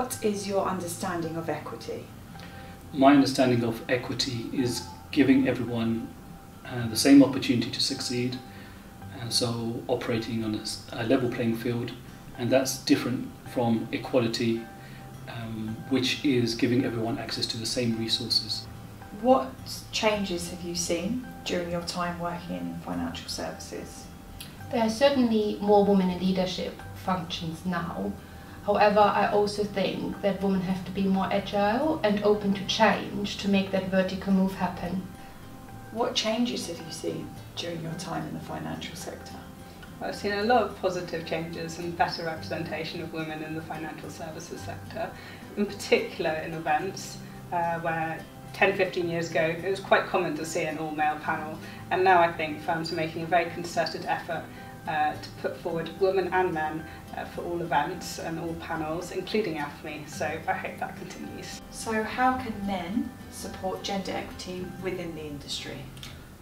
What is your understanding of equity? My understanding of equity is giving everyone the same opportunity to succeed, and so operating on a level playing field, and that's different from equality, which is giving everyone access to the same resources. What changes have you seen during your time working in financial services? There are certainly more women in leadership functions now. However, I also think that women have to be more agile and open to change to make that vertical move happen. What changes have you seen during your time in the financial sector? I've seen a lot of positive changes and better representation of women in the financial services sector, in particular in events where 10-15 years ago it was quite common to see an all-male panel, and now I think firms are making a very concerted effort to put forward women and men for all events and all panels, including AFME, so I hope that continues. So how can men support gender equity within the industry?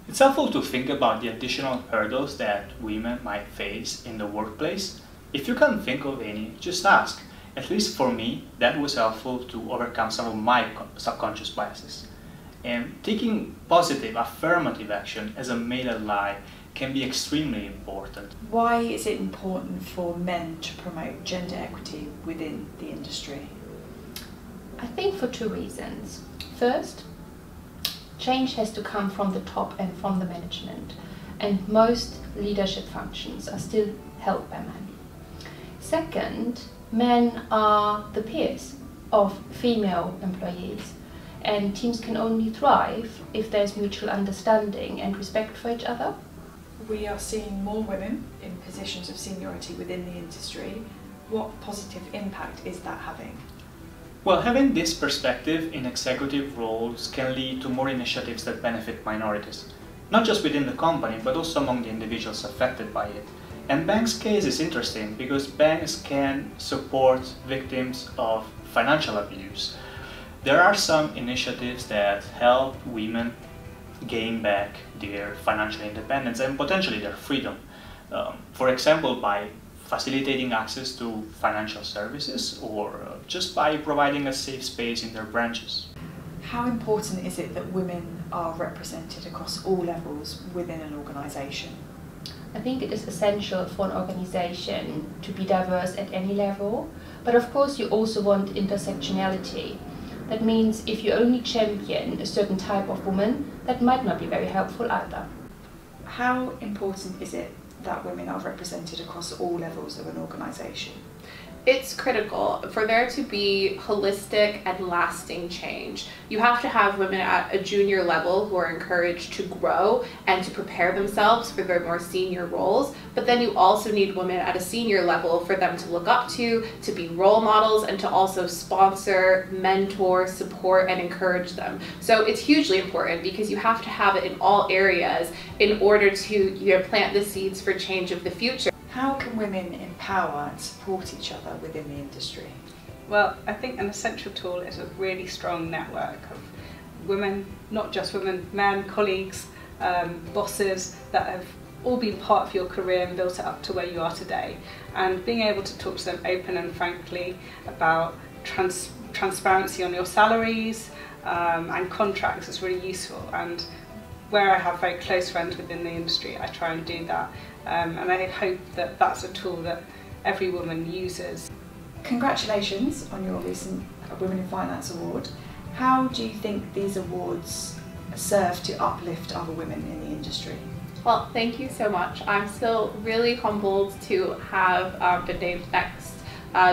It's helpful to think about the additional hurdles that women might face in the workplace. If you can't think of any, just ask. At least for me, that was helpful to overcome some of my subconscious biases. And taking positive, affirmative action as a male ally can be extremely important. Why is it important for men to promote gender equity within the industry? I think for two reasons. First, change has to come from the top and from the management, and most leadership functions are still held by men. Second, men are the peers of female employees, and teams can only thrive if there's mutual understanding and respect for each other. We are seeing more women in positions of seniority within the industry. What positive impact is that having? Well, having this perspective in executive roles can lead to more initiatives that benefit minorities, not just within the company, but also among the individuals affected by it. And banks' case is interesting because banks can support victims of financial abuse. There are some initiatives that help women gain back their financial independence and potentially their freedom. For example, by facilitating access to financial services, or just by providing a safe space in their branches. How important is it that women are represented across all levels within an organisation? I think it is essential for an organisation to be diverse at any level, but of course you also want intersectionality. That means if you only champion a certain type of woman, that might not be very helpful either. How important is it that women are represented across all levels of an organisation? It's critical for there to be holistic and lasting change. You have to have women at a junior level who are encouraged to grow and to prepare themselves for their more senior roles, but then you also need women at a senior level for them to look up to be role models, and to also sponsor, mentor, support, and encourage them. So it's hugely important because you have to have it in all areas in order to plant the seeds for change of the future. How can women empower and support each other within the industry? Well, I think an essential tool is a really strong network of women, not just women, men, colleagues, bosses that have all been part of your career and built it up to where you are today. And being able to talk to them open and frankly about transparency on your salaries and contracts is really useful. And where I have very close friends within the industry, I try and do that. And I hope that that's a tool that every woman uses. Congratulations on your recent Women in Finance Award. How do you think these awards serve to uplift other women in the industry? Well, thank you so much. I'm still really humbled to have been named next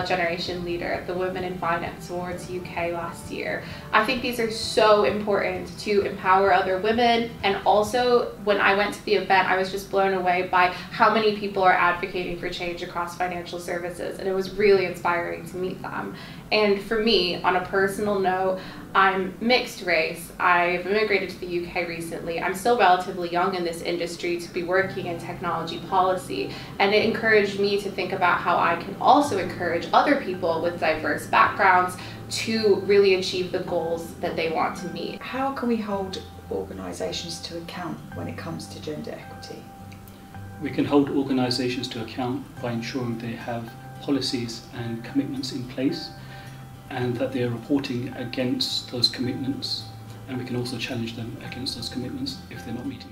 generation leader at the Women in Finance Awards UK last year. I think these are so important to empower other women, and also when I went to the event I was just blown away by how many people are advocating for change across financial services, and it was really inspiring to meet them. And for me, on a personal note, I'm mixed race. I've immigrated to the UK recently. I'm still relatively young in this industry to be working in technology policy, and it encouraged me to think about how I can also encourage other people with diverse backgrounds to really achieve the goals that they want to meet. How can we hold organisations to account when it comes to gender equity? We can hold organisations to account by ensuring they have policies and commitments in place. and that they're reporting against those commitments, and we can also challenge them against those commitments if they're not meeting.